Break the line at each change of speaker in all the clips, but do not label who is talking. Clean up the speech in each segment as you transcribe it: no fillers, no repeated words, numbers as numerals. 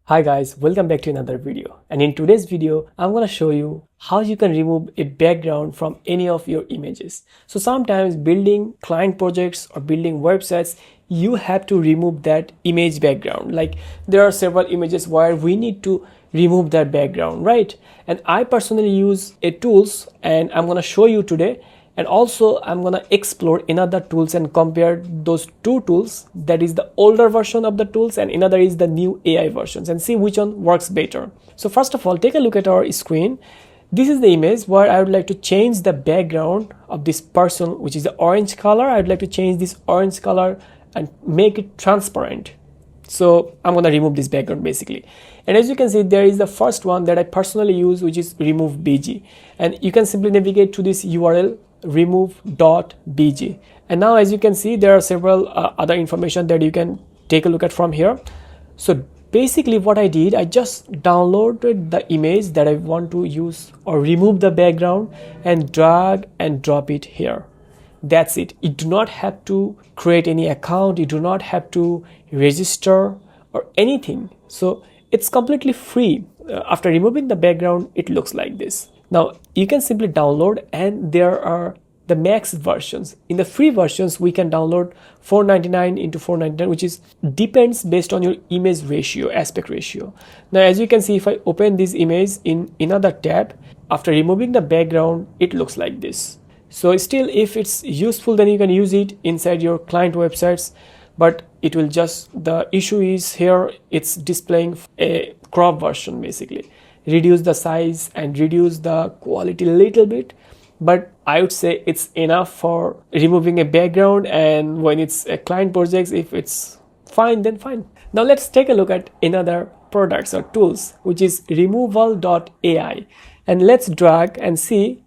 Hi guys, welcome back to another video. And in today's video, I'm going to show you how you can remove a background from any of your images. So sometimes building client projects or building websites, you have to remove that image background. Like there are several images where we need to remove that background, right? And I personally use a tools and I'm going to show you today. And also I'm gonna explore another tools and compare those two tools, that is the older version of the tools and another is the new AI versions, and see which one works better. So first of all, take a look at our screen. This is the image where I would like to change the background of this person, which is the orange color. I would like to change this orange color and make it transparent. So I'm gonna remove this background basically. And as you can see, there is the first one that I personally use, which is remove.bg. And you can simply navigate to this URL, remove.bg. And now as you can see, there are several other information that you can take a look at from here. So basically what I did, I just downloaded the image that I want to use or remove the background and drag and drop it here. That's it. You do not have to create any account. You do not have to register or anything. So it's completely free. After removing the background, it looks like this. Now you can simply download, and there are the max versions. In the free versions, we can download 499 into 499, which is depends based on your image ratio, aspect ratio. Now as you can see, if I open this image in another tab, after removing the background, it looks like this. So still, if it's useful, then you can use it inside your client websites, but it will just, the issue is here, it's displaying a crop version basically. Reduce the size and reduce the quality a little bit, but I would say it's enough for removing a background. And when it's a client project, if it's fine, then fine. Now let's take a look at another products or tools, which is remove.bg, and let's drag and see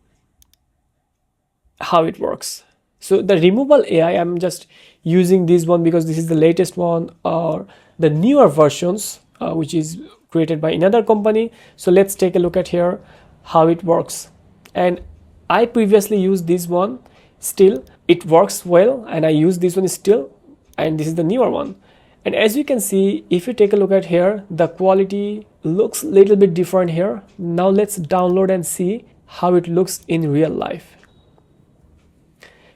how it works. So the removal AI, I'm just using this one because this is the latest one, or the newer versions, which is created by another company. So let's take a look at here how it works. And I previously used this one, still it works well, and I use this one still, and this is the newer one. And as you can see, if you take a look at here, the quality looks a little bit different here. Now let's download and see how it looks in real life.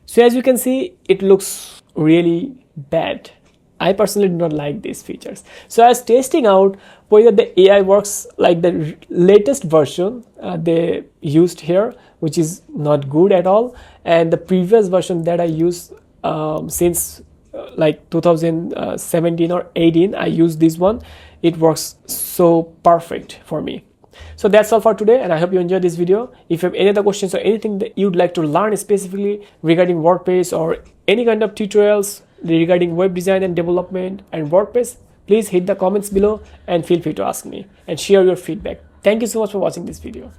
So as you can see, it looks really bad. I personally do not like these features. So I was testing out whether the AI works like the latest version they used here, which is not good at all, and the previous version that I used since like 2017 or 18, I used this one. It works so perfect for me. So that's all for today, and I hope you enjoyed this video. If you have any other questions or anything that you'd like to learn specifically regarding WordPress or any kind of tutorials regarding web design and development and WordPress, please hit the comments below and feel free to ask me and share your feedback. Thank you so much for watching this video.